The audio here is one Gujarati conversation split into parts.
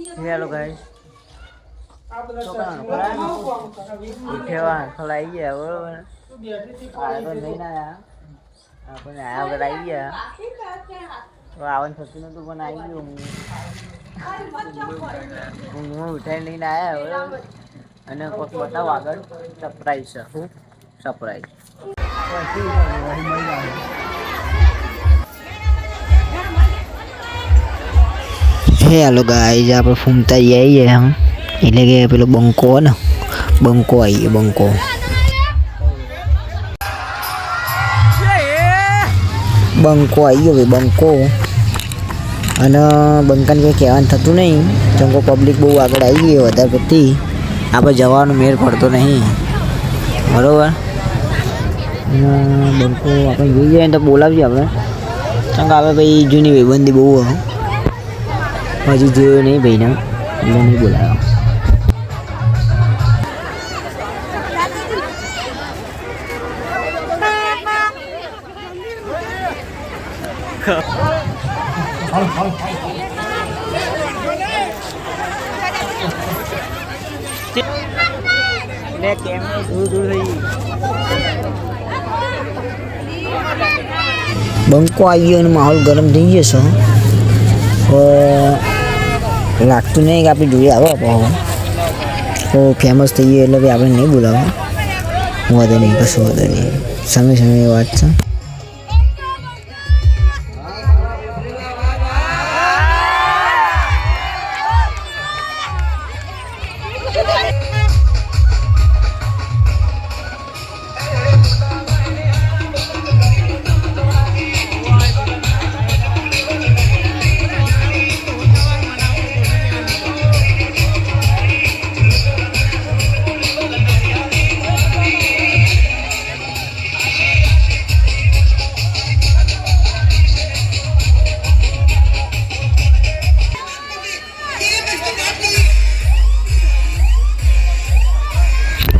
हेलो गाइस ઉઠેવા થોડા આવી ગયા બરોબર તો નહીં આયા આપણે આયા વગર આવી ગયા તો આવવાનું થતું નતું પણ આવી ગયું હું ઉઠાઈ લઈને આવ્યા બરોબર અને કોક બતાવો આગળ સરપ્રાઈઝ છે શું સરપ્રાઈઝ હેલો ગાઈઝ આપણે ફૂમતા જઈએ હા એટલે કે પેલો બંકો ને બંકો આવી ગયો બંકો બંકો આવી ગયો ભાઈ બંકો અને બંકાને કંઈ કહેવાનું થતું નહીં ચંકો પબ્લિક બહુ આગળ આવી ગઈ વધારે પડતી આપણે જવાનો મેળ પડતો નહીં બરાબર બંકો આપણે જોઈ જઈએ તો બોલાવીએ આપણે ચંકો આપણે ભાઈ જૂની ભાઈબંધી બહુ હજુ જોયો નહીં ભાઈને એટલે નહીં બોલાવ્યો બંકો આવી ગયો અને માહોલ ગરમ થઈ જશે લાગતું નહીં કે આપણે જોઈએ આવો તો ફેમસ થઈ ગયો એટલે આપણે નહીં બોલાવો વધે નહીં કશું વધે નહીં સમય સમય વાત છે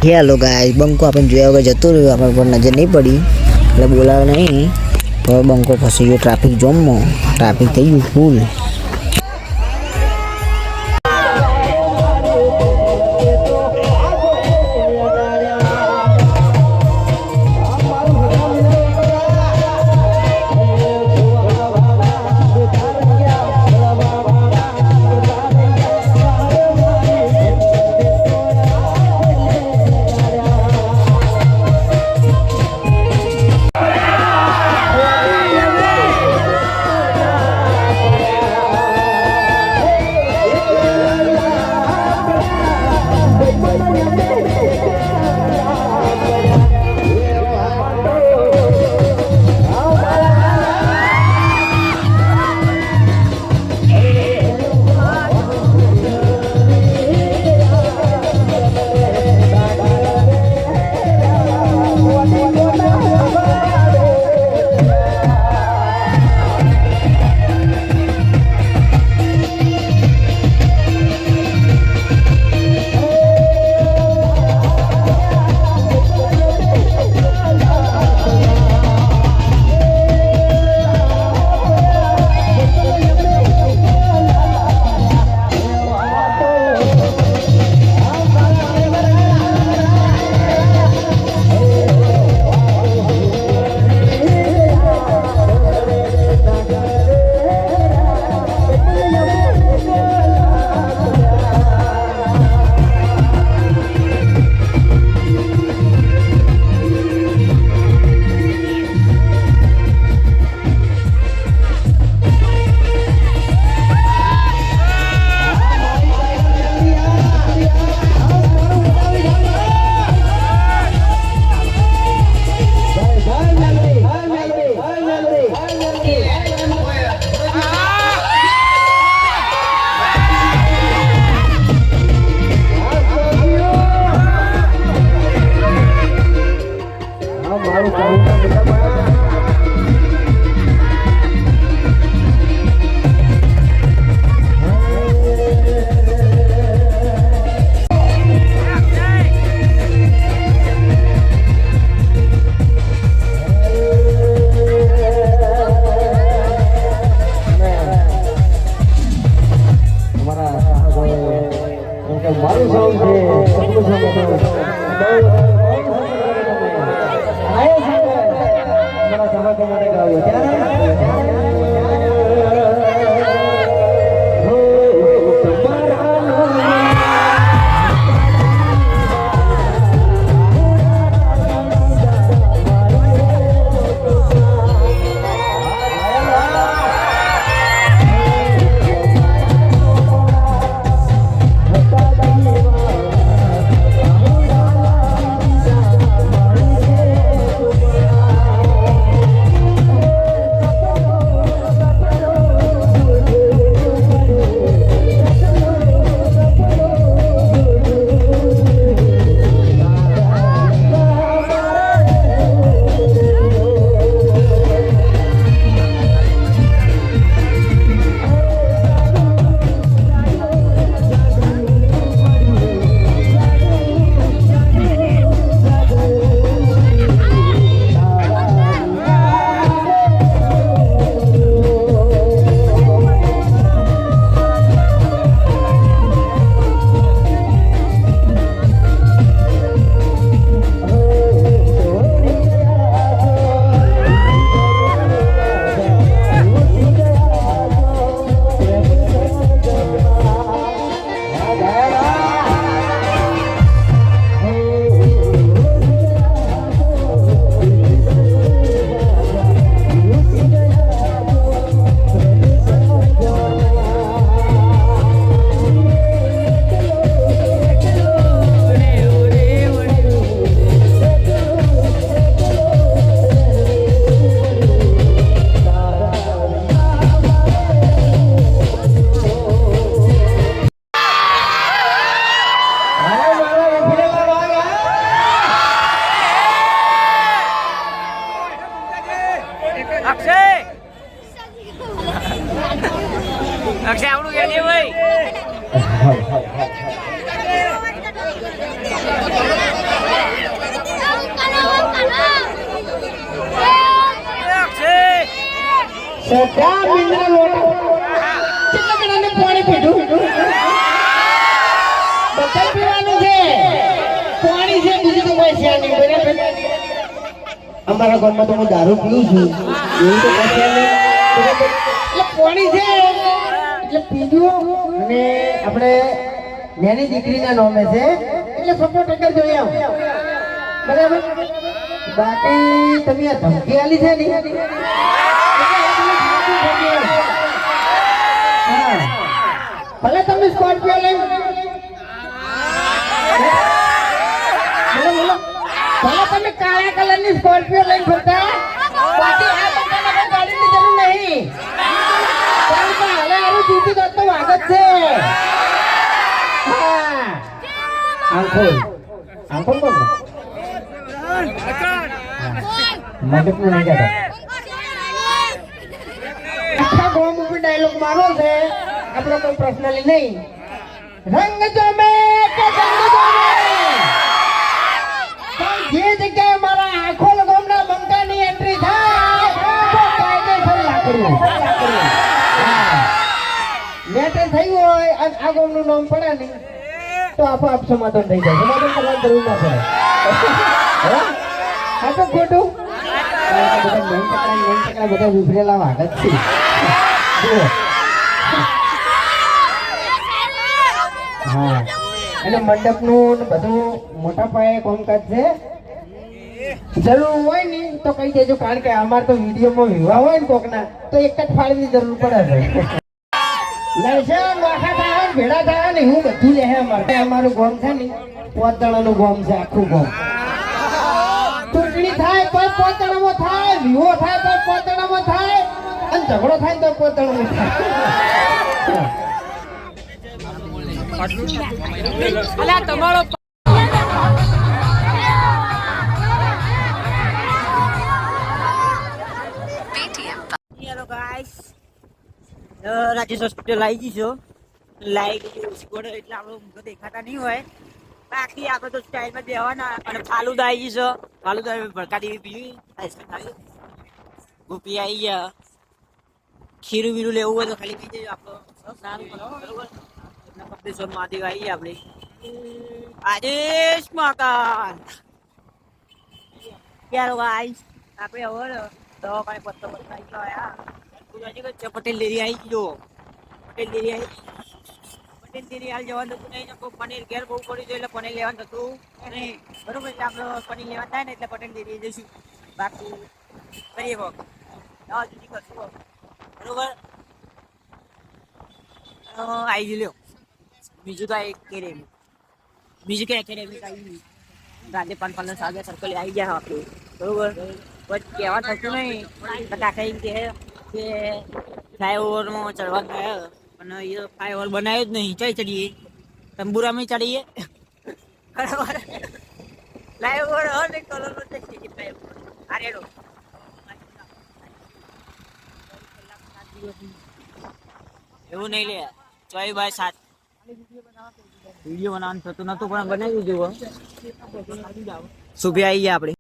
હેલો ગાઈસ બંકો આપણે જોયા વગર જતો રહ્યો આપણે પર નજર નહીં પડી એટલે બોલાવે નહીં હવે બંકો ફસી ગયો ટ્રાફિક જોમમાં ટ્રાફિક થઈ ગયું ફૂલ મારું સોંગ છે સપનું સોંગ હતું. આયો છે મારા સમાજ માટે ગાવ્યો ત્યારે અક્ષય આવડું કે દે ભાઈ સદા મિનરલ વોટર કેટલા જણાને પાણી પીધું બધા પીવાનું છે પાણી છે બીજું તો કોઈ છે નહીં બરાબર અમારા ગામમાં તો હું દારૂ પીઉં છું એવું તો કોઈ છે નહીં એટલે પાણી છે એટલે પીધું અને આપણે નાની દીકરીના નામે છે એટલે સપોર્ટ કરજો એમ બરાબર બાકી તમે આ ધમકી આલી છે ને ભલે તમે સ્કોર્પિયો લઈ ભલે તમે કાળા કલરની સ્કોર્પિયો લઈને ફરતા બાકી આ બધાને ગાડીની જરૂર નહીં કારણ કે હાલે હારું જીતી ગયો તો વાગત છે આંખો આંખો કોણ મગજનું નહીં કહેતા આખા ગોમ ઉપર ડાયલોગ મારો છે આપણો કોઈ પર્સનલી નહીં રંગ જમે કે જંગ જમે પણ જે જગ્યાએ મારા આંખો ગોમના બંકાની એન્ટ્રી થાય તો કાયદેસર લાકડું મેટર થયું હોય અને આ ગોમનું નામ પડે ને તો આપોઆપ સમાધાન થઈ જાય સમાધાન કરવાની જરૂર ના પડે હા તો ખોટું બધા વિફરેલા વાગત છે હા અને મંડપનું બધું મોટા પાયે કામકાજ છે જરૂર હોય ને તો કહી દેજો કારણ કે અમારે તો વિડીયોમાં વિવાહ હોય ને કોકના તો એક જ ફાળીની જરૂર પડે છે લડશે નોખા થાય ભેડા થાય ને હું બધું લે અમારું ગામ છે ને 5 જણાનું ગામ છે આખું ગામ ચૂંટણી થાય તો 5 જણામાં થાય વિવો થાય તો 5 જણામાં થાય અને ઝઘડો થાય તો 5 જણામાં થાય તમારો રાજેશ હોસ્પિટલ આવી જઈશું લાઈટ એટલે આપણો મુખ દેખાતા નહીં હોય બાકી આપણે તો સ્ટાઇલમાં બેહવાના અને ફાલુદા આવી જઈશું ફાલુદા ભડકા દેવી પીવી આઈસ્ક્રીમ ખાવી ગોપી આવી ગયા ખીરું બીરું લેવું હોય તો ખાલી કહી દેજો આપણો સારું બરોબર મહાદેવ આવી ગયા આપણે આદેશ મકાન યાર ગાઈસ આપણે હવે દવાખાને પત્તો બતાવી ગયા પટેલ ડેરી આવી ગયો પટેલ ડેરી હાલ જવાનું હતું નહીં તો પનીર ઘેર બહુ પડ્યું છે એટલે પનીર લેવાનું હતું નહીં બરોબર એટલે આપણે પનીર લેવા થાય ને એટલે પટેલ ડેરી જઈશું બાકી કરીએ વખત દવા જુદી કરશું બરોબર આવી લ્યો બીજું તો એક કેરેમી બીજું કે એકેડેમી આવી ગાંધી 5 સાગે સર્કલ આવી ગયા આપણે બરોબર બસ કહેવા થતું નહીં કાકા એમ કે ફ્લાયઓવરમાં ચડવાનું થયા અને એ ફ્લાયઓવર બનાવ્યો જ નહીં ચાઈ ચડીએ તંબુરામાં ચડીએ બરાબર ફ્લાયઓવર ને કલર ફ્લાયઓવર આ રેડો એવું નહીં લે 4x7 વિડીયો બનાવવાનું થતું નતું પણ બનાવી દીધું સુભી આવી ગયા આપણે